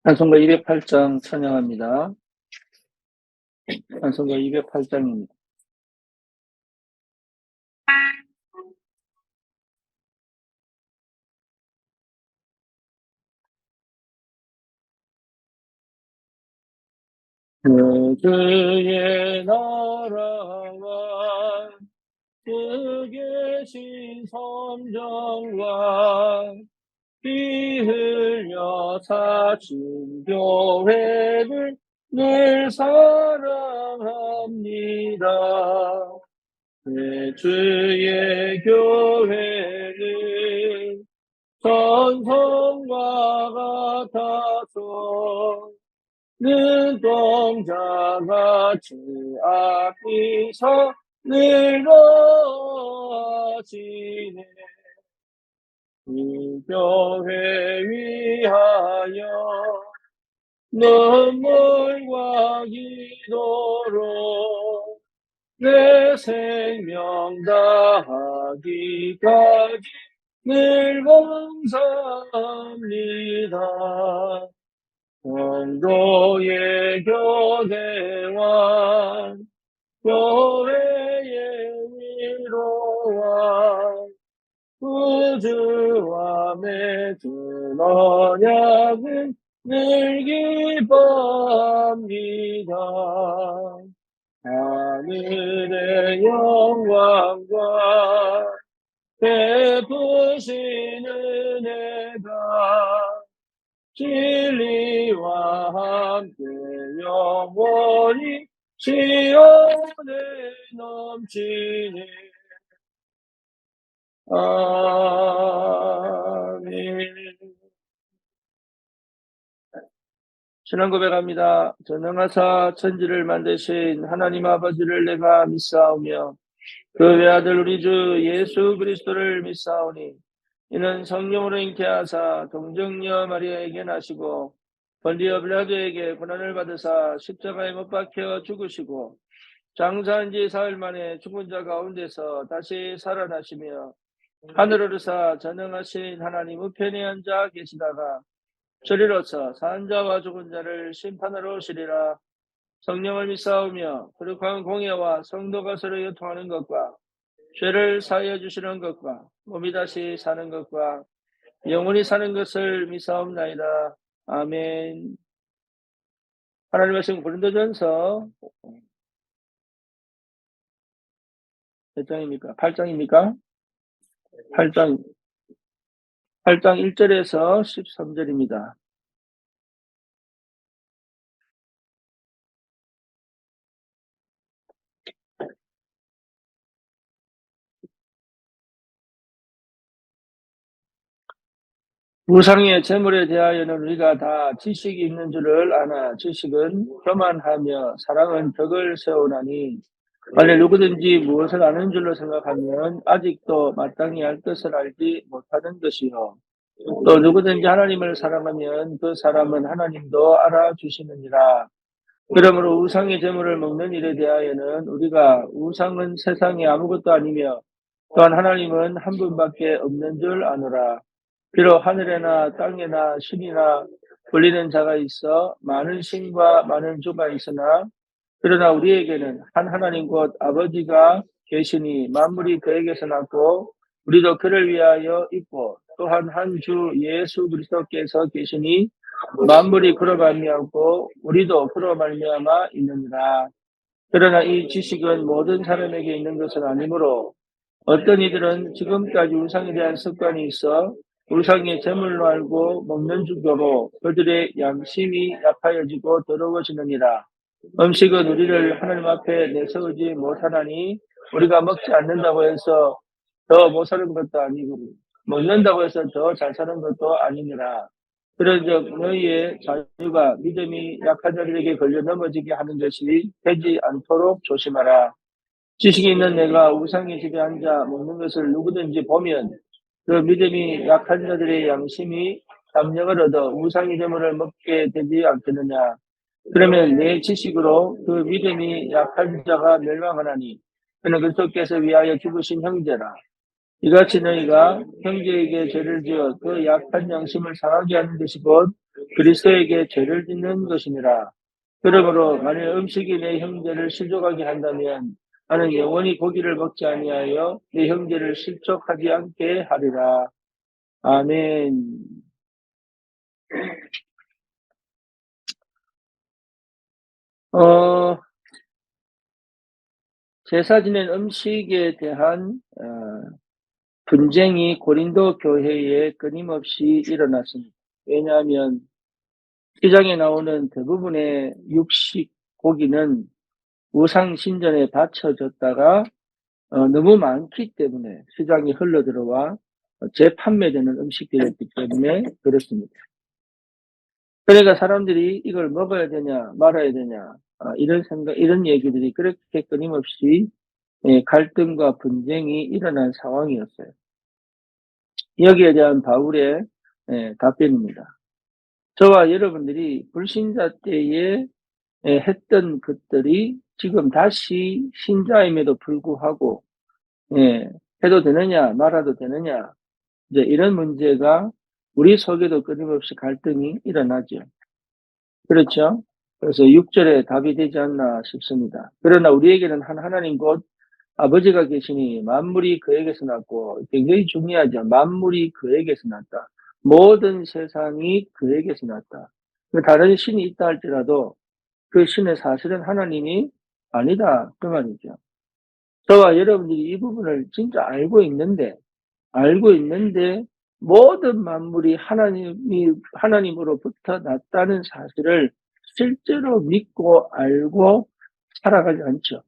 찬송가 208장 찬양합니다. 찬송가 208장입니다. 그의 나라와 그 계신 성정과 피 흘려 사신 교회를 늘 사랑합니다. 내 주의 교회는 전성과 같아서 눈동자같이 앞이서 늙어지네. 이 교회 위하여 눈물과 기도로 내 생명 다하기까지 늘 감사합니다. 성도의 교대와 교회의 위로와 구주와 맺은 언약은 늘 기뻐합니다. 하늘의 영광과 베푸신 은혜가 진리와 함께 영원히 시온에 넘치네. 아멘. 신앙 고백합니다. 전능하사 천지를 만드신 하나님 아버지를 내가 믿사오며 그 외아들 우리 주 예수 그리스도를 믿사오니 이는 성령으로 잉태하사 동정녀 마리아에게 나시고 본디오 빌라도에게 고난을 받으사 십자가에 못 박혀 죽으시고 장사한 지 사흘 만에 죽은 자 가운데서 다시 살아나시며 하늘을 오르사 전능하신 하나님 우편에 앉아 계시다가 저리로서 산 자와 죽은 자를 심판하러 오시리라. 성령을 믿사오며 거룩한 공예와 성도가 서로 교통하는 것과 죄를 사하여 주시는 것과 몸이 다시 사는 것과 영원히 사는 것을 믿사옵나이다. 아멘. 하나님 말씀 고린도전서 몇 장입니까? 8장입니까? 8장 1절에서 13절입니다. 우상의 제물에 대하여는 우리가 다 지식이 있는 줄을 아나 지식은 교만하며 사랑은 덕을 세우나니 만일 누구든지 무엇을 아는 줄로 생각하면 아직도 마땅히 알 것을 알지 못하는 것이요. 또 누구든지 하나님을 사랑하면 그 사람은 하나님도 알아주시느니라. 그러므로 우상의 제물을 먹는 일에 대하여는 우리가 우상은 세상에 아무것도 아니며 또한 하나님은 한 분밖에 없는 줄 아노라. 비록 하늘에나 땅에나 신이나 불리는 자가 있어 많은 신과 많은 주가 있으나 그러나 우리에게는 한 하나님 곧 아버지가 계시니 만물이 그에게서 났고 우리도 그를 위하여 있고 또한 한 주 예수 그리스도께서 계시니 만물이 그로 말미암고 우리도 그로 말미암아 있느니라. 그러나 이 지식은 모든 사람에게 있는 것은 아니므로 어떤 이들은 지금까지 우상에 대한 습관이 있어 우상의 제물로 알고 먹는 중도로 그들의 양심이 약하여지고 더러워지느니라. 음식은 우리를 하나님 앞에 내세우지 못하나니 우리가 먹지 않는다고 해서 더 못 사는 것도 아니고 먹는다고 해서 더 잘 사는 것도 아니니라. 그런즉 너희의 자유가 믿음이 약한 자들에게 걸려 넘어지게 하는 것이 되지 않도록 조심하라. 지식이 있는 내가 우상의 집에 앉아 먹는 것을 누구든지 보면 그 믿음이 약한 자들의 양심이 담력을 얻어 우상의 제물을 먹게 되지 않겠느냐. 그러면 내 지식으로 그 믿음이 약한 자가 멸망하나니 그는 그리스도께서 위하여 죽으신 형제라. 이같이 너희가 형제에게 죄를 지어 그 약한 양심을 상하게 하는 것이 곧 그리스도에게 죄를 짓는 것이니라. 그러므로 만일 음식이 내 형제를 실족하게 한다면 나는 영원히 고기를 먹지 아니하여 내 형제를 실족하지 않게 하리라. 아멘. 제사 지낸 음식에 대한 분쟁이 고린도 교회에 끊임없이 일어났습니다. 왜냐하면 시장에 나오는 대부분의 육식 고기는 우상 신전에 바쳐졌다가 너무 많기 때문에 시장에 흘러들어와 재판매되는 음식들이었기 때문에 그렇습니다. 그러니까 사람들이 이걸 먹어야 되냐 말아야 되냐 이런 생각, 이런 얘기들이 그렇게 끊임없이 갈등과 분쟁이 일어난 상황이었어요. 여기에 대한 바울의 답변입니다. 저와 여러분들이 불신자 때에 했던 것들이 지금 다시 신자임에도 불구하고 해도 되느냐 말아도 되느냐 이제 이런 문제가 우리 속에도 끊임없이 갈등이 일어나죠. 그렇죠? 그래서 6절에 답이 되지 않나 싶습니다. 그러나 우리에게는 한 하나님 곧 아버지가 계시니 만물이 그에게서 났고, 굉장히 중요하죠. 만물이 그에게서 났다. 모든 세상이 그에게서 났다. 다른 신이 있다 할지라도 그 신의 사실은 하나님이 아니다. 그 말이죠. 저와 여러분들이 이 부분을 진짜 알고 있는데 모든 만물이 하나님으로부터 났다는 사실을 실제로 믿고 알고 살아가지 않죠.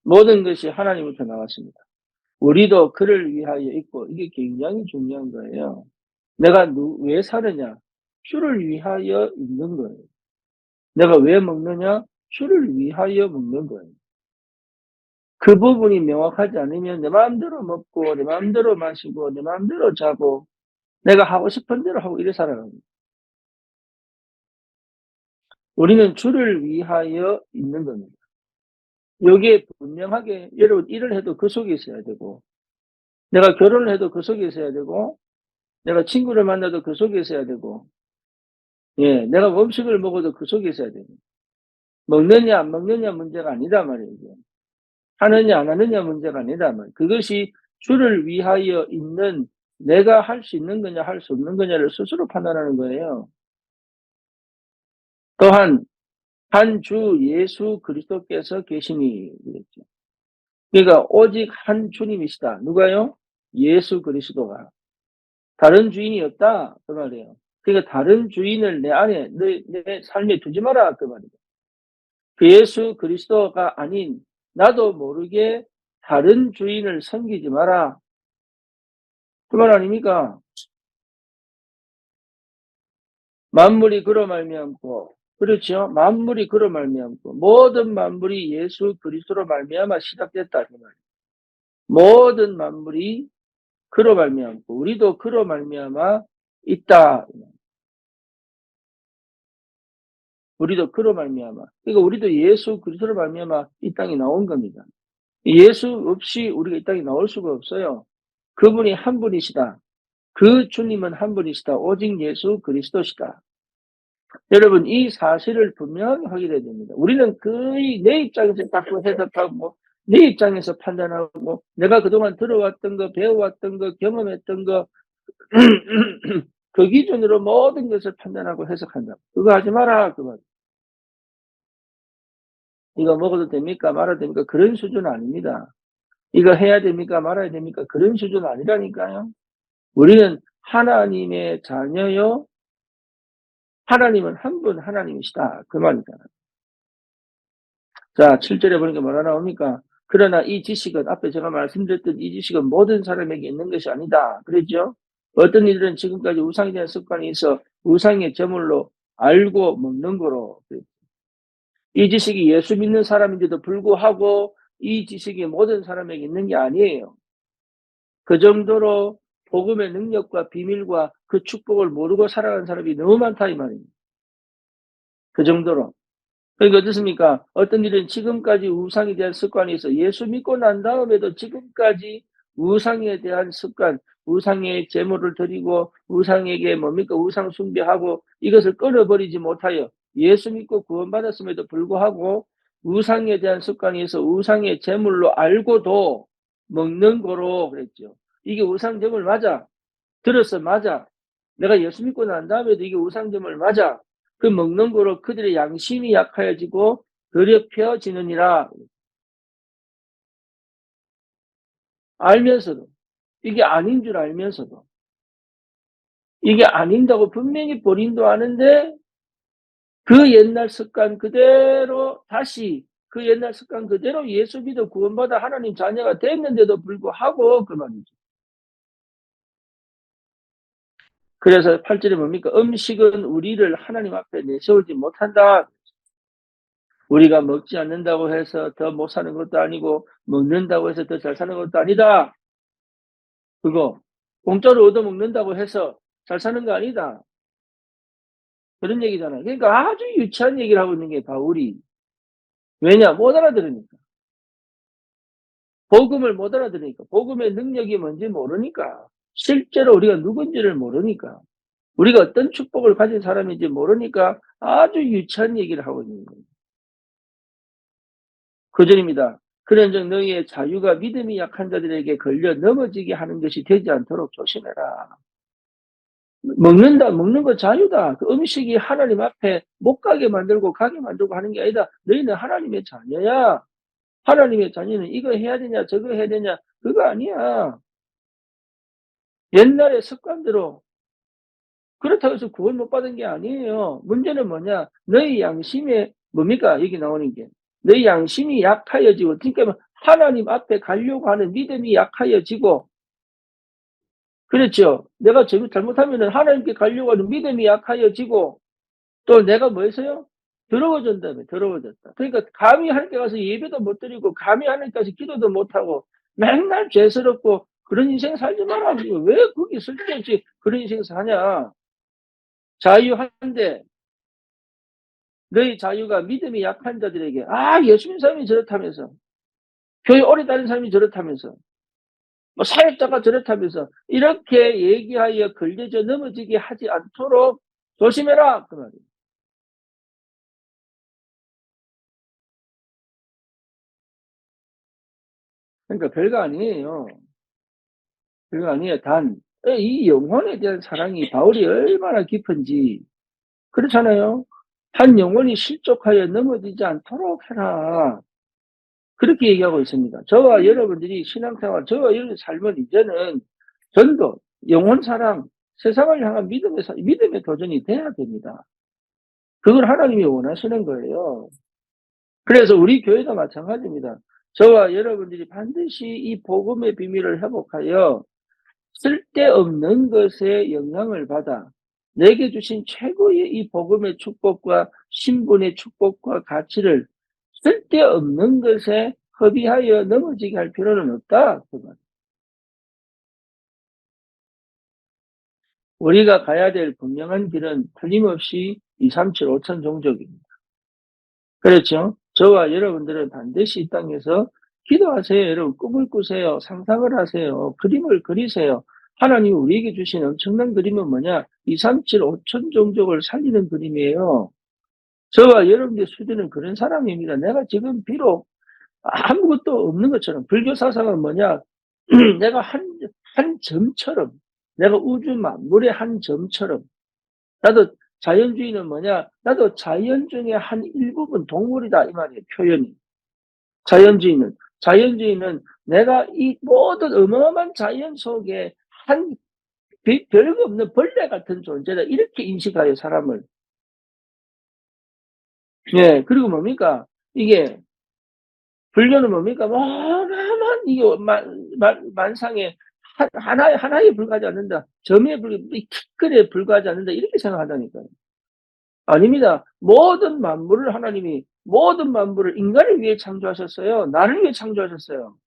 모든 것이 하나님부터 나왔습니다. 우리도 그를 위하여 있고, 이게 굉장히 중요한 거예요. 내가 왜 사느냐? 주를 위하여 있는 거예요. 내가 왜 먹느냐? 주를 위하여 먹는 거예요. 그 부분이 명확하지 않으면 내 마음대로 먹고, 내 마음대로 마시고, 내 마음대로 자고, 내가 하고 싶은 대로 하고 이래 살아갑니다. 우리는 주를 위하여 있는 겁니다. 여기에 분명하게, 여러분 일을 해도 그 속에 있어야 되고, 내가 결혼을 해도 그 속에 있어야 되고, 내가 친구를 만나도 그 속에 있어야 되고, 내가 음식을 먹어도 그 속에 있어야 되고, 먹느냐 안 먹느냐 문제가 아니다 말이에요. 하느냐 안 하느냐 문제가 아니다 말이에요. 그것이 주를 위하여 있는 내가 할 수 있는 거냐 할 수 없는 거냐를 스스로 판단하는 거예요. 또한 한 주 예수 그리스도께서 계시니 그랬죠. 그러니까 오직 한 주님이시다. 누가요? 예수 그리스도가. 다른 주인이 없다 그 말이에요. 그러니까 다른 주인을 내 안에 내 삶에 두지 마라 그 말이에요. 그 예수 그리스도가 아닌 나도 모르게 다른 주인을 섬기지 마라. 그 말 아닙니까? 만물이 그로 말미암고 그렇죠? 만물이 그로 말미암고 모든 만물이 예수 그리스도로 말미암아 시작됐다 그 말이에요. 모든 만물이 그로 말미암고 우리도 그로 말미암아 있다. 우리도 그로 말미암아. 그러니까 우리도 예수 그리스도로 말미암아 이 땅에 나온 겁니다. 예수 없이 우리가 이 땅에 나올 수가 없어요. 그분이 한 분이시다. 그 주님은 한 분이시다. 오직 예수 그리스도시다. 여러분 이 사실을 분명하게 확인해야 됩니다. 우리는 거의 내 입장에서 자꾸 해석하고 내 입장에서 판단하고 내가 그동안 들어왔던 거 배워왔던 거 경험했던 거 그 기준으로 모든 것을 판단하고 해석한다. 그거 하지 마라. 그거. 이거 먹어도 됩니까? 말아도 됩니까? 그런 수준은 아닙니다. 이거 해야 됩니까? 말아야 됩니까? 그런 수준은 아니라니까요. 우리는 하나님의 자녀요. 하나님은 한 분 하나님이시다. 그 말이잖아요. 자, 7절에 보니까 뭐라 나옵니까? 그러나 이 지식은 앞에 제가 말씀드렸던 이 지식은 모든 사람에게 있는 것이 아니다. 그랬죠? 어떤 이들은 지금까지 우상에 대한 습관이 있어 우상의 제물로 알고 먹는 거로. 이 지식이 예수 믿는 사람인데도 불구하고 이 지식이 모든 사람에게 있는 게 아니에요. 그 정도로 복음의 능력과 비밀과 그 축복을 모르고 살아가는 사람이 너무 많다 이 말입니다. 그 정도로. 그러니까 어떻습니까? 어떤 일은 지금까지 우상에 대한 습관이 있어 예수 믿고 난 다음에도 지금까지 우상에 대한 습관, 우상의 제물을 드리고 우상에게 뭡니까? 우상 숭배하고 이것을 끊어버리지 못하여 예수 믿고 구원받았음에도 불구하고 우상에 대한 습관이 있어 우상의 제물로 알고도 먹는 거로 그랬죠. 이게 우상 제물 맞아. 들었어. 맞아. 내가 예수 믿고 난 다음에도 이게 우상 제물 맞아. 그 먹는 거로 그들의 양심이 약하여지고 더럽혀지느니라. 알면서도 이게 아닌 줄 알면서도 이게 아닌다고 분명히 본인도 아는데 그 옛날 습관 그대로 다시 그 옛날 습관 그대로 예수 믿어 구원받아 하나님 자녀가 됐는데도 불구하고 그 말이죠. 그래서 8절에 뭡니까? 음식은 우리를 하나님 앞에 내세우지 못한다. 우리가 먹지 않는다고 해서 더 못 사는 것도 아니고 먹는다고 해서 더 잘 사는 것도 아니다. 그거 공짜로 얻어먹는다고 해서 잘 사는 거 아니다. 그런 얘기잖아요. 그러니까 아주 유치한 얘기를 하고 있는 게 바울이. 왜냐? 못 알아들으니까. 복음을 못 알아들으니까. 복음의 능력이 뭔지 모르니까. 실제로 우리가 누군지를 모르니까. 우리가 어떤 축복을 가진 사람인지 모르니까 아주 유치한 얘기를 하고 있는 거예요. 9절입니다. 그런즉 너희의 자유가 믿음이 약한 자들에게 걸려 넘어지게 하는 것이 되지 않도록 조심해라. 먹는 거 자유다. 그 음식이 하나님 앞에 못 가게 만들고 가게 만들고 하는 게 아니다. 너희는 하나님의 자녀야. 하나님의 자녀는 이거 해야 되냐 저거 해야 되냐 그거 아니야. 옛날의 습관대로 그렇다고 해서 구원 못 받은 게 아니에요. 문제는 뭐냐? 너희 양심에 뭡니까? 여기 나오는 게. 너희 양심이 약하여지고 그러니까 하나님 앞에 가려고 하는 믿음이 약하여지고 그렇죠. 내가 잘못하면은 하나님께 가려고 하는 믿음이 약하여지고 또 내가 뭐 했어요? 더러워졌다며 더러워졌다. 그러니까 감히 하나님께 가서 예배도 못 드리고 감히 하나님께서 기도도 못하고 맨날 죄스럽고 그런 인생 살지 마라. 왜 거기 쓸데없이 그런 인생 사냐. 자유한데 너희 자유가 믿음이 약한 자들에게 예수 믿는 사람이 저렇다면서 교회 오래 다닌 사람이 저렇다면서 뭐 사역자가 저렇다면서 이렇게 얘기하여 걸려져 넘어지게 하지 않도록 조심해라 그 말이에요. 그러니까 별거 아니에요. 별거 아니에요. 단 이 영혼에 대한 사랑이 바울이 얼마나 깊은지 그렇잖아요. 한 영혼이 실족하여 넘어지지 않도록 해라. 그렇게 얘기하고 있습니다. 저와 여러분들이 신앙생활, 저와 여러분의 삶은 이제는 전도, 영혼 사랑, 세상을 향한 믿음의 도전이 돼야 됩니다. 그걸 하나님이 원하시는 거예요. 그래서 우리 교회도 마찬가지입니다. 저와 여러분들이 반드시 이 복음의 비밀을 회복하여 쓸데없는 것에 영향을 받아 내게 주신 최고의 이 복음의 축복과 신분의 축복과 가치를 쓸데없는 것에 허비하여 넘어지게 할 필요는 없다. 우리가 가야 될 분명한 길은 틀림없이 2, 3, 7, 5천 종족입니다. 그렇죠? 저와 여러분들은 반드시 이 땅에서 기도하세요. 여러분 꿈을 꾸세요. 상상을 하세요. 그림을 그리세요. 하나님이 우리에게 주신 엄청난 그림은 뭐냐? 2, 3, 7, 5천 종족을 살리는 그림이에요. 저와 여러분들의 수준은 그런 사람입니다. 내가 지금 비록 아무것도 없는 것처럼 불교 사상은 뭐냐? 내가 한 점처럼 내가 우주 만물의 한 점처럼 나도 자연주의는 뭐냐? 나도 자연 중에 한 일부분 동물이다 이 말이에요. 표현이. 자연주의는 내가 이 모든 어마어마한 자연 속에 한 별거 없는 벌레 같은 존재다 이렇게 인식하여 사람을. 예, 그리고 뭡니까? 이게 불교는 뭡니까? 어마어마한 이게 만상에 하나에 불과하지 않는다. 점에 티끌에 불과하지 않는다. 이렇게 생각한다니까요. 아닙니다. 모든 만물을 인간을 위해 창조하셨어요. 나를 위해 창조하셨어요.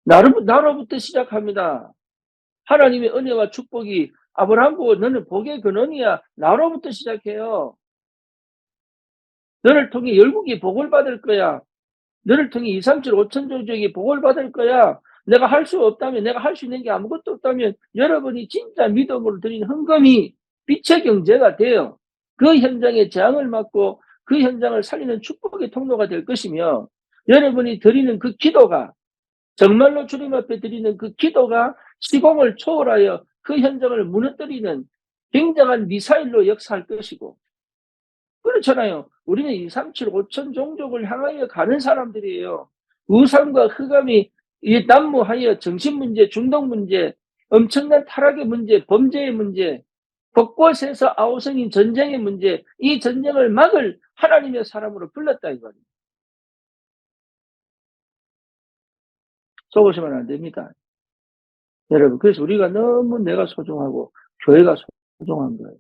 나로부터 시작합니다. 하나님의 은혜와 축복이 아브라함 보고 너는 복의 근원이야. 나로부터 시작해요. 너를 통해 열국이 복을 받을 거야. 너를 통해 2, 3, 7, 5천 종족이 복을 받을 거야. 내가 할 수 없다면, 내가 할 수 있는 게 아무것도 없다면 여러분이 진짜 믿음으로 드리는 헌금이 빛의 경제가 되어 그 현장에 재앙을 막고 그 현장을 살리는 축복의 통로가 될 것이며, 여러분이 드리는 그 기도가, 정말로 주님 앞에 드리는 그 기도가 시공을 초월하여 그 현장을 무너뜨리는 굉장한 미사일로 역사할 것이고, 그렇잖아요. 우리는 2, 3, 7, 5천 종족을 향하여 가는 사람들이에요. 우상과 흑암이 난무하여 정신문제, 중독문제, 엄청난 타락의 문제, 범죄의 문제, 곳곳에서 아우성인 전쟁의 문제, 이 전쟁을 막을 하나님의 사람으로 불렀다 이거예요. 속으시면 안 됩니다. 여러분, 그래서 우리가 너무 내가 소중하고 교회가 소중한 거예요.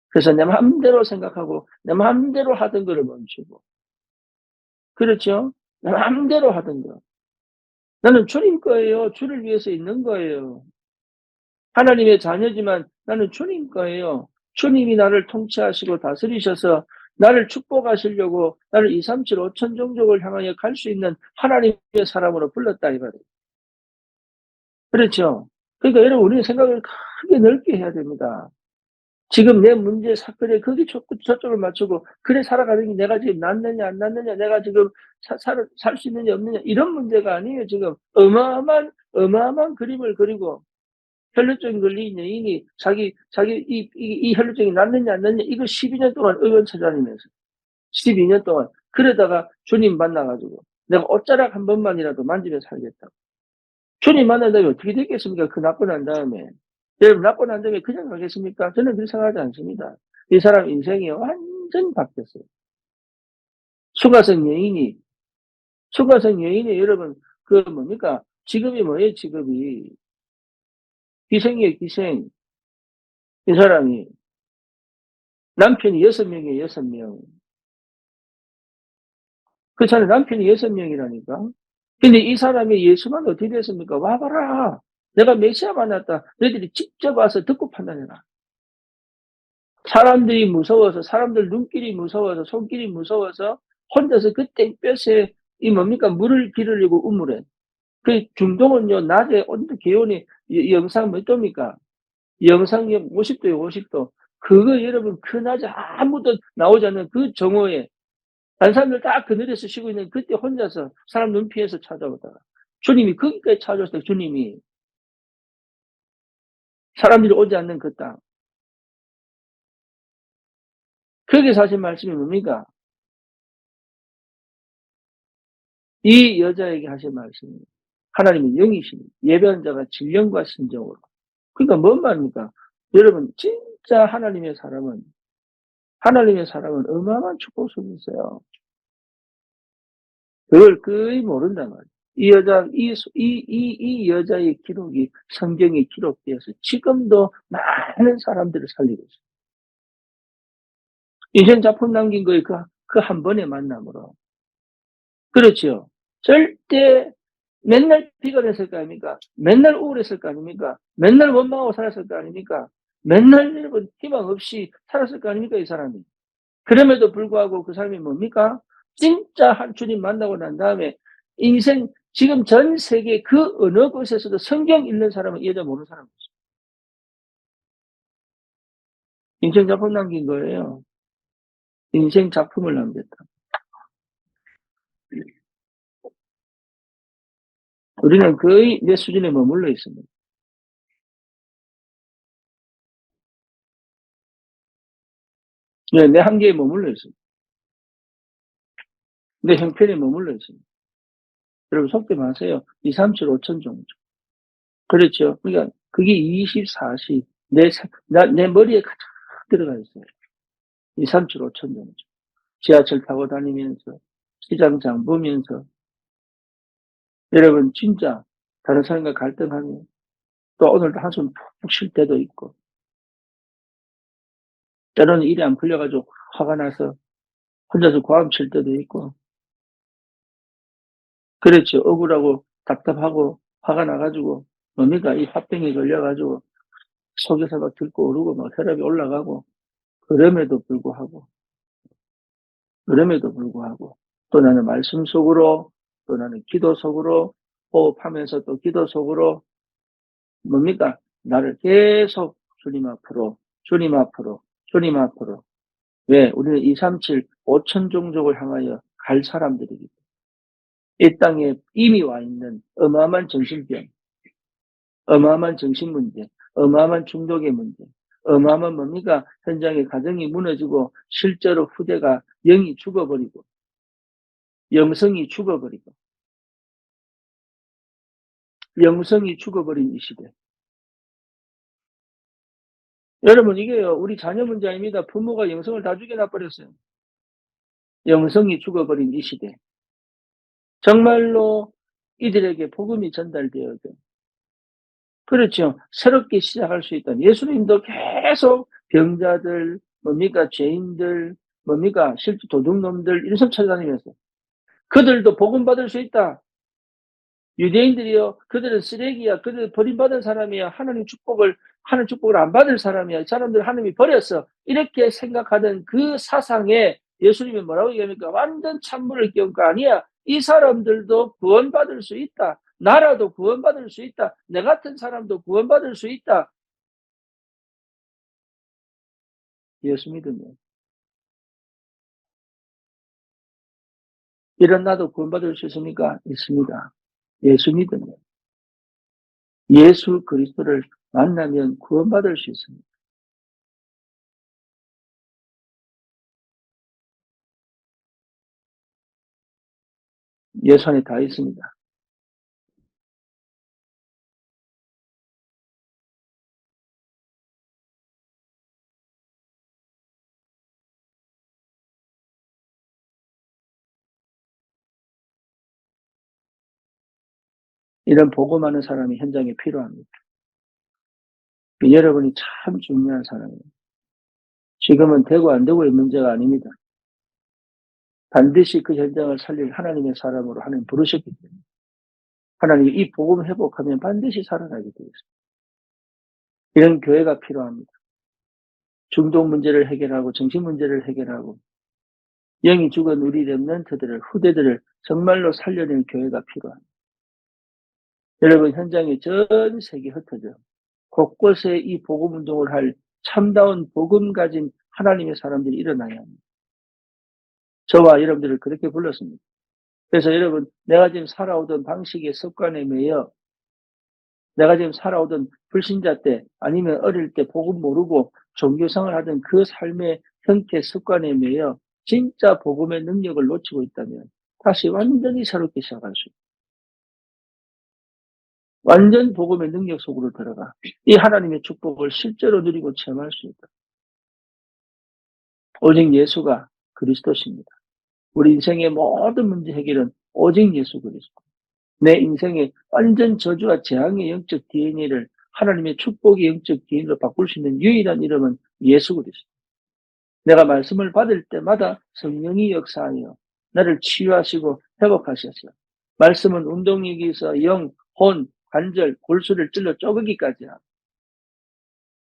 그래서 내 마음대로 생각하고 내 마음대로 하던 거를 멈추고, 그렇죠? 내 마음대로 하던 거. 나는 주님 거예요. 주를 위해서 있는 거예요. 하나님의 자녀지만 나는 주님 거예요. 주님이 나를 통치하시고 다스리셔서 나를 축복하시려고 나를 2, 3, 7, 5천 종족을 향하여 갈 수 있는 하나님의 사람으로 불렀다 이 말이에요. 그렇죠? 그러니까 여러분, 우리는 생각을 크게 넓게 해야 됩니다. 지금 내 문제 사건에 거기 저쪽을 맞추고 그래 살아가는 게 내가 지금 낫느냐 안 낫느냐, 내가 지금 살 수 있느냐 없느냐, 이런 문제가 아니에요. 지금 어마어마한 그림을 그리고 혈루증 걸린 여인이 자기 이 혈루증이 낫느냐 안 낫느냐, 이거 12년 동안 의원 찾아다니면서 12년 동안 그러다가 주님 만나가지고 내가 옷자락 한 번만이라도 만지면 살겠다고. 주님 만난 다음에 어떻게 되겠습니까? 그 낳고 난 다음에. 여러분, 낳고 난 다음에 그냥 가겠습니까? 저는 그렇게 생각하지 않습니다. 이 사람 인생이 완전히 바뀌었어요. 수가성 여인이 여러분, 그 뭡니까? 직업이 뭐예요, 직업이? 기생이에요, 기생. 이 사람이. 남편이 6명이에요, 6명. 그렇잖아요. 남편이 6명이라니까. 근데 이 사람이 예수만 어떻게 됐습니까? 와봐라. 내가 메시아 만났다. 너희들이 직접 와서 듣고 판단해라. 사람들이 무서워서, 사람들 눈길이 무서워서, 손길이 무서워서 혼자서 그 땡볕에 이 뭡니까? 물을 기르려고 우물에. 그 중동은요, 낮에 온도 기온이 영상 몇 도입니까? 영상이 50도에 50도. 그거 여러분, 그 낮에 아무도 나오지 않는 그 정오에 다른 사람들 다 그늘에서 쉬고 있는 그때 혼자서 사람 눈 피해서 찾아오다가 주님이 거기까지 찾아오셨어요. 주님이. 사람들이 오지 않는 그 땅. 거기서 하신 말씀이 뭡니까? 이 여자에게 하신 말씀이 하나님의 영이신 예배한 자가 진령과 신정으로. 그러니까 뭔 말입니까? 여러분, 진짜 하나님의 사람은 어마어마한 축복 속에 있어요. 그걸 거의 모른단 말이에요. 이 여자의 기록이 성경에 기록되어서 지금도 많은 사람들을 살리고 있어요. 인생 작품 남긴 거에 그 한 번의 만남으로. 그렇죠. 절대 맨날 비관했을 거 아닙니까? 맨날 우울했을 거 아닙니까? 맨날 원망하고 살았을 거 아닙니까? 맨날 여러분 희망 없이 살았을 거 아닙니까? 이 사람이. 그럼에도 불구하고 그 사람이 뭡니까? 진짜 한 주님 만나고 난 다음에 인생 지금 전 세계 그 어느 곳에서도 성경 읽는 사람은 이 여자 모르는 사람 없어요. 인생 작품 남긴 거예요. 인생 작품을 남겼다. 우리는 거의 내 수준에 머물러 있습니다. 네, 내 한계에 머물러 있습니다. 내 형편에 머물러 있습니다. 여러분 속지 마세요. 2, 3, 7, 5천 정도. 그렇죠. 그러니까 그게 24시 내 머리에 가득 들어가 있어요. 2, 3, 7, 5천 정도. 지하철 타고 다니면서 시장 장 보면서 여러분 진짜 다른 사람과 갈등하면 또 오늘도 한숨 푹 쉴 때도 있고, 때로는 일이 안 풀려가지고 화가 나서 혼자서 고함 칠 때도 있고, 그렇죠. 억울하고 답답하고 화가 나가지고 뭡니까? 이 화병에 걸려가지고 속에서 막 들고 오르고 막 혈압이 올라가고, 그럼에도 불구하고 그럼에도 불구하고 또 나는 말씀 속으로, 또 나는 기도 속으로 호흡하면서 또 기도 속으로 뭡니까? 나를 계속 주님 앞으로, 주님 앞으로, 주님 앞으로. 왜? 우리는 237 5천 종족을 향하여 갈 사람들이기 때문에. 이 땅에 이미 와 있는 어마어마한 정신병, 어마어마한 정신 문제, 어마어마한 중독의 문제, 어마어마한 뭡니까? 현장의 가정이 무너지고 실제로 후대가 영이 죽어버리고 영성이 죽어버리고 영성이 죽어버린 이 시대. 여러분 이게요. 우리 자녀 문제 아닙니다. 부모가 영성을 다 죽여놔 버렸어요. 영성이 죽어버린 이 시대. 정말로 이들에게 복음이 전달되어도 그렇죠. 새롭게 시작할 수 있다. 예수님도 계속 병자들, 뭡니까? 죄인들, 뭡니까? 실제 도둑놈들, 이런 사람 찾아다니면서 그들도 복음 받을 수 있다. 유대인들이요, 그들은 쓰레기야. 그들 버림받은 사람이야. 하나님 축복을 안 받을 사람이야. 이 사람들 하나님이 버렸어. 이렇게 생각하던 그 사상에 예수님이 뭐라고 얘기합니까? 완전 찬물을 끼얹은 거 아니야. 이 사람들도 구원받을 수 있다. 나라도 구원받을 수 있다. 내 같은 사람도 구원받을 수 있다. 예수 믿으면. 이런 나도 구원받을 수 있습니까? 있습니다. 예수 믿으면. 예수 그리스도를 만나면 구원받을 수 있습니다. 예수 안에 다 있습니다. 이런 복음하는 사람이 현장에 필요합니다. 여러분이 참 중요한 사람이에요. 지금은 되고 안 되고의 문제가 아닙니다. 반드시 그 현장을 살릴 하나님의 사람으로 하나님 부르셨기 때문에 하나님이 이 복음을 회복하면 반드시 살아나게 되어 있습니다. 이런 교회가 필요합니다. 중독 문제를 해결하고 정신 문제를 해결하고 영이 죽은 우리 렘넌트들을 후대들을 정말로 살려내는 교회가 필요합니다. 여러분 현장에 전 세계 흩어져 곳곳에 이 복음 운동을 할 참다운 복음 가진 하나님의 사람들이 일어나야 합니다. 저와 여러분들을 그렇게 불렀습니다. 그래서 여러분 내가 지금 살아오던 방식의 습관에 매여 내가 지금 살아오던 불신자 때 아니면 어릴 때 복음 모르고 종교생활 하던 그 삶의 형태 습관에 매여 진짜 복음의 능력을 놓치고 있다면 다시 완전히 새롭게 시작할 수 있다. 완전 복음의 능력 속으로 들어가 이 하나님의 축복을 실제로 누리고 체험할 수 있다. 오직 예수가 그리스도십니다. 우리 인생의 모든 문제 해결은 오직 예수 그리스도. 내 인생의 완전 저주와 재앙의 영적 DNA를 하나님의 축복의 영적 DNA로 바꿀 수 있는 유일한 이름은 예수 그리스도. 내가 말씀을 받을 때마다 성령이 역사하여 나를 치유하시고 회복하셨어요. 말씀은 운동력에서 영, 혼, 관절, 골수를 찔러 쪼개기까지 하고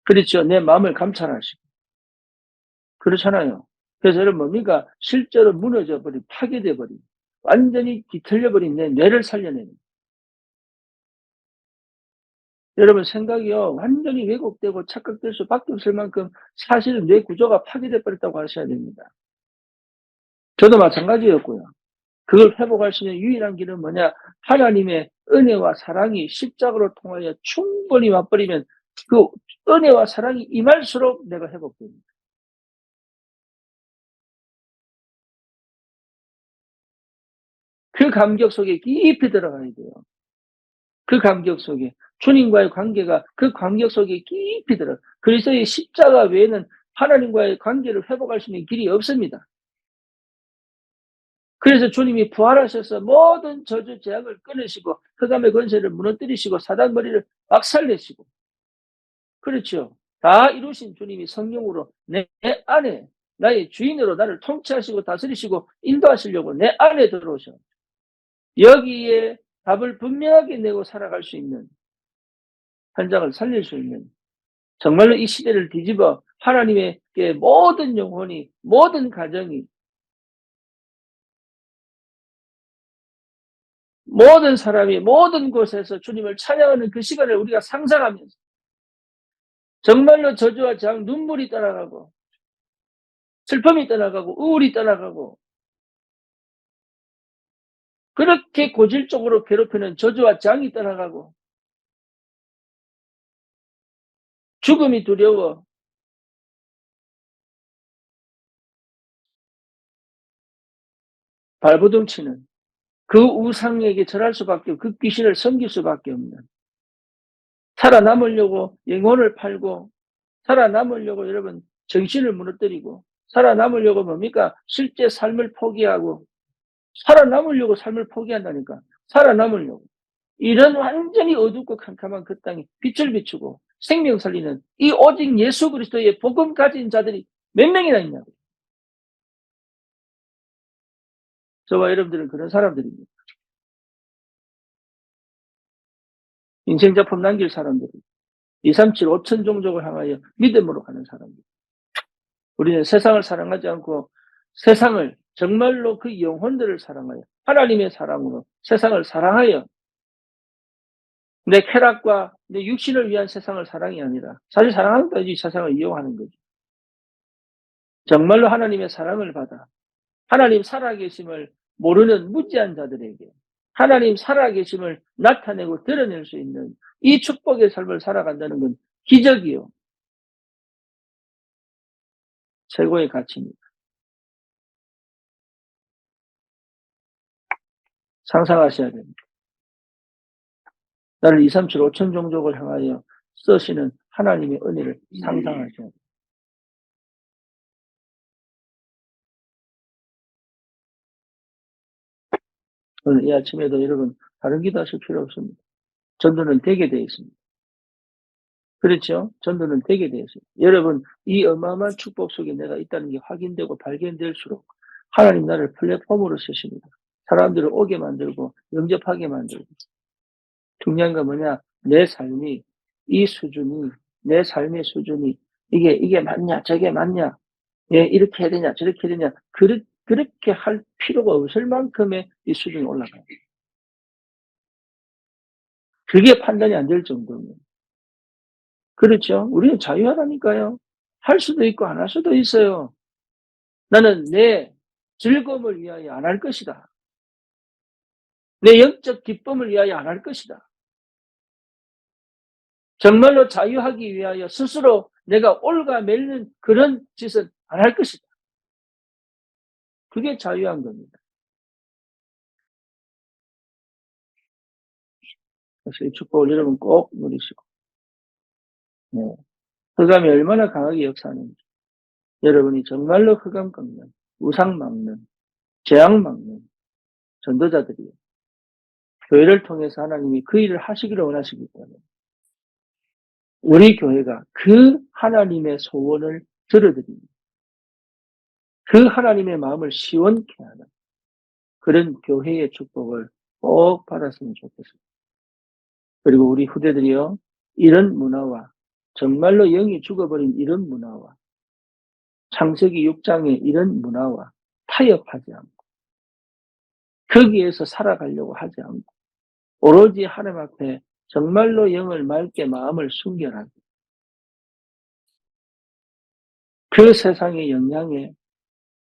그렇죠. 내 마음을 감찰하시고 그렇잖아요. 그래서 여러분 뭡니까? 실제로 무너져 버린 파괴돼 버린 완전히 뒤틀려 버린 내 뇌를 살려내는 여러분 생각이요 완전히 왜곡되고 착각될 수밖에 없을 만큼 사실은 뇌 구조가 파괴돼 버렸다고 하셔야 됩니다. 저도 마찬가지였고요. 그걸 회복할 수 있는 유일한 길은 뭐냐? 하나님의 은혜와 사랑이 십자가로 통하여 충분히 와버리면 그 은혜와 사랑이 임할수록 내가 회복됩니다. 그 감격 속에 깊이 들어가야 돼요. 그 감격 속에 주님과의 관계가 그 감격 속에 깊이 들어. 그리스도의 십자가 외에는 하나님과의 관계를 회복할 수 있는 길이 없습니다. 그래서 주님이 부활하셔서 모든 저주 제약을 끊으시고 흑암의 권세를 무너뜨리시고 사단 머리를 박살내시고 그렇죠. 다 이루신 주님이 성령으로 내 안에 나의 주인으로 나를 통치하시고 다스리시고 인도하시려고 내 안에 들어오셔. 여기에 답을 분명하게 내고 살아갈 수 있는 현장을 살릴 수 있는 정말로 이 시대를 뒤집어 하나님의 모든 영혼이 모든 가정이 모든 사람이 모든 곳에서 주님을 찬양하는 그 시간을 우리가 상상하면서 정말로 저주와 재앙, 눈물이 떠나가고 슬픔이 떠나가고 우울이 떠나가고 그렇게 고질적으로 괴롭히는 저주와 재앙이 떠나가고 죽음이 두려워 발버둥치는 그 우상에게 절할 수밖에 없고 그 귀신을 섬길 수밖에 없는 살아남으려고 영혼을 팔고 살아남으려고 여러분 정신을 무너뜨리고 살아남으려고 뭡니까? 실제 삶을 포기하고 살아남으려고 삶을 포기한다니까. 살아남으려고. 이런 완전히 어둡고 캄캄한 그 땅에 빛을 비추고 생명 살리는 이 오직 예수 그리스도의 복음 가진 자들이 몇 명이나 있냐고. 저와 여러분들은 그런 사람들입니다. 인생 작품 남길 사람들이 237 5천 종족을 향하여 믿음으로 가는 사람들. 우리는 세상을 사랑하지 않고 세상을 정말로 그 영혼들을 사랑하여 하나님의 사랑으로 세상을 사랑하여 내 쾌락과 내 육신을 위한 세상을 사랑이 아니라 사실 사랑하는 거지 세상을 이용하는 거지. 정말로 하나님의 사랑을 받아 하나님 살아계심을 모르는 무지한 자들에게 하나님 살아계심을 나타내고 드러낼 수 있는 이 축복의 삶을 살아간다는 건 기적이요. 최고의 가치입니다. 상상하셔야 됩니다. 나를 237 5천 종족을 향하여 쓰시는 하나님의 은혜를 상상하셔야 됩니다. 오늘 이 아침에도 여러분 다른 기도하실 필요 없습니다. 전도는 되게 되어 있습니다. 그렇죠? 전도는 되게 되어 있습니다. 여러분 이 어마어마한 축복 속에 내가 있다는 게 확인되고 발견될수록 하나님 나를 플랫폼으로 쓰십니다. 사람들을 오게 만들고 영접하게 만들고 중요한 건 뭐냐? 내 삶이 이 수준이 내 삶의 수준이 이게 맞냐 저게 맞냐 예, 이렇게 해야 되냐 저렇게 해야 되냐 그렇게 할 필요가 없을 만큼의 이 수준이 올라가요. 그게 판단이 안 될 정도면 그렇죠. 우리는 자유하다니까요. 할 수도 있고 안 할 수도 있어요. 나는 내 즐거움을 위하여 안 할 것이다. 내 영적 기쁨을 위하여 안 할 것이다. 정말로 자유하기 위하여 스스로 내가 옳가매는 그런 짓은 안 할 것이다. 그게 자유한 겁니다. 그래서 이 축복을 여러분 꼭 누리시고 네. 흑암이 얼마나 강하게 역사하는지 여러분이 정말로 흑암 꺾는 우상 막는 재앙 막는 전도자들이에요. 교회를 통해서 하나님이 그 일을 하시기를 원하시기 때문에 우리 교회가 그 하나님의 소원을 들어드리는 그 하나님의 마음을 시원케 하는 그런 교회의 축복을 꼭 받았으면 좋겠습니다. 그리고 우리 후대들이요, 이런 문화와 정말로 영이 죽어버린 이런 문화와 창세기 6장의 이런 문화와 타협하지 않고 거기에서 살아가려고 하지 않고 오로지 하나님 앞에 정말로 영을 맑게 마음을 순결하게 그 세상의 영향에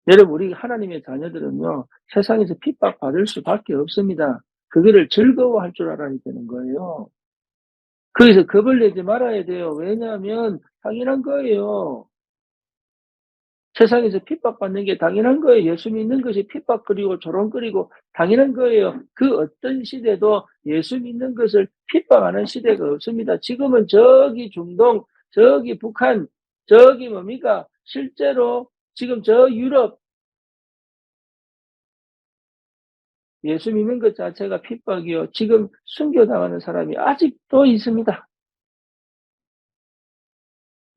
여러분 우리 하나님의 자녀들은요 세상에서 핍박받을 수밖에 없습니다. 그거를 즐거워할 줄 알아야 되는 거예요. 거기서 겁을 내지 말아야 돼요. 왜냐하면 당연한 거예요. 세상에서 핍박받는 게 당연한 거예요. 예수 믿는 것이 핍박거리고 조롱거리고 당연한 거예요. 그 어떤 시대도 예수 믿는 것을 핍박하는 시대가 없습니다. 지금은 저기 중동, 저기 북한, 저기 뭡니까? 실제로 지금 저 유럽 예수 믿는 것 자체가 핍박이요. 지금 순교당하는 사람이 아직도 있습니다.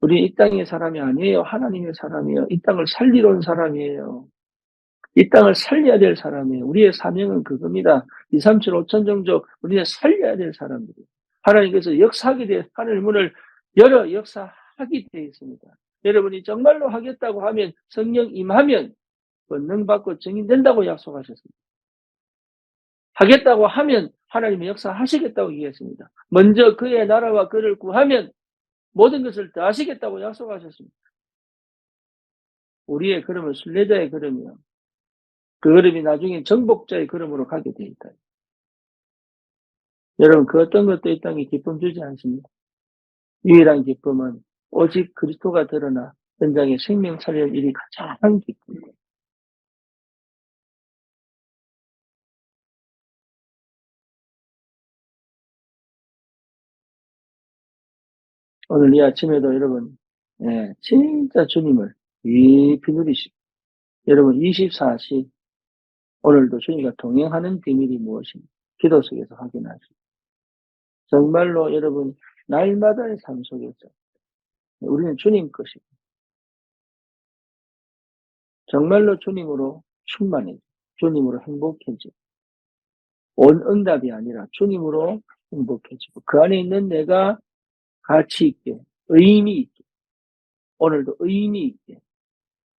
우리 이 땅의 사람이 아니에요. 하나님의 사람이에요. 이 땅을 살리러 온 사람이에요. 이 땅을 살려야 될 사람이에요. 우리의 사명은 그겁니다. 2, 3, 7, 5천 종족 우리는 살려야 될 사람들이에요. 하나님께서 역사하게 돼 하늘 문을 열어 역사하게 되어 있습니다. 여러분이 정말로 하겠다고 하면 성령 임하면 권능 받고 증인된다고 약속하셨습니다. 하겠다고 하면 하나님의 역사하시겠다고 얘기했습니다. 먼저 그의 나라와 그를 구하면 모든 것을 다 하시겠다고 약속하셨습니다. 우리의 걸음은 순례자의 걸음이요. 그 걸음이 나중에 정복자의 걸음으로 가게 되어 있다. 여러분, 그 어떤 것도 이 땅에 기쁨 주지 않습니다. 유일한 기쁨은 오직 그리스도가 드러나 현장에 생명 살리는 일이 가장 기쁩니다. 오늘 이 아침에도 여러분, 진짜 주님을 깊이 누리시고, 여러분 24시 오늘도 주님과 동행하는 비밀이 무엇인지 기도 속에서 확인하시고, 정말로 여러분 날마다의 삶 속에서 우리는 주님 것이고 정말로 주님으로 충만해지고 주님으로 행복해지고 온 응답이 아니라 주님으로 행복해지고 그 안에 있는 내가 가치 있게 의미 있게 오늘도 의미 있게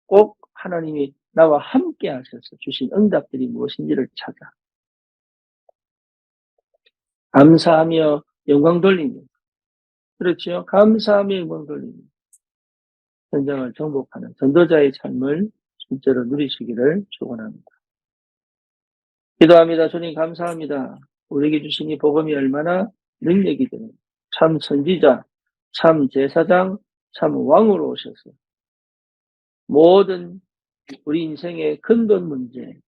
꼭 하나님이 나와 함께 하셔서 주신 응답들이 무엇인지를 찾아 감사하며 영광 돌리며 그렇죠. 감사하며 영광 돌리며 현장을 정복하는 전도자의 삶을 진짜로 누리시기를 축원합니다. 기도합니다. 주님 감사합니다. 우리에게 주신 이 복음이 얼마나 능력이 되는 참 선지자, 참 제사장, 참 왕으로 오셔서 모든 우리 인생의 근본 문제,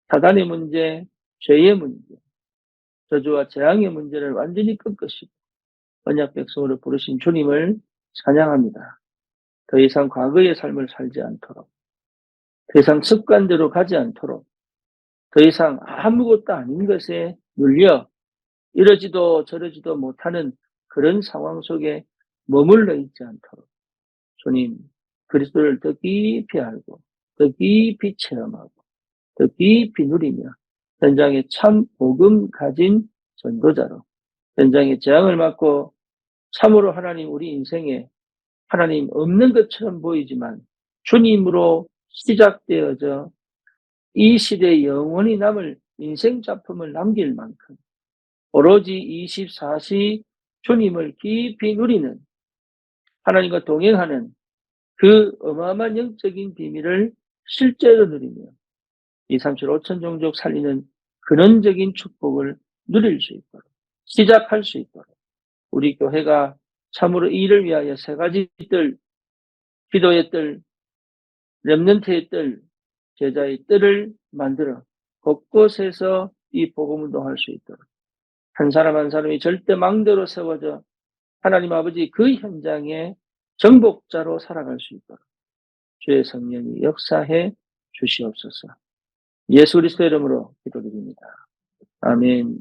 사단의 문제, 죄의 문제, 저주와 재앙의 문제를 완전히 꺾으시고 언약 백성으로 부르신 주님을 찬양합니다. 더 이상 과거의 삶을 살지 않도록, 더 이상 습관대로 가지 않도록, 더 이상 아무것도 아닌 것에 눌려 이러지도 저러지도 못하는 그런 상황 속에 머물러 있지 않도록 주님 그리스도를 더 깊이 알고 더 깊이 체험하고 더 깊이 누리며 현장에 참 복음 가진 전도자로 현장의 재앙을 맞고 참으로 하나님 우리 인생에 하나님 없는 것처럼 보이지만 주님으로 시작되어져 이 시대에 영원히 남을 인생 작품을 남길 만큼 오로지 24시 주님을 깊이 누리는 하나님과 동행하는 그 어마어마한 영적인 비밀을 실제로 누리며 237 5천 종족 살리는 근원적인 축복을 누릴 수 있도록 시작할 수 있도록 우리 교회가 참으로 이 일을 위하여 세 가지 뜰, 기도의 뜰, 렘넌트의 뜰, 제자의 뜰을 만들어 곳곳에서 이 복음 운동할 수 있도록 한 사람 한 사람이 절대 망대로 세워져 하나님 아버지 그 현장에 정복자로 살아갈 수 있도록 주의 성령이 역사해 주시옵소서. 예수 그리스도 이름으로 기도드립니다. 아멘.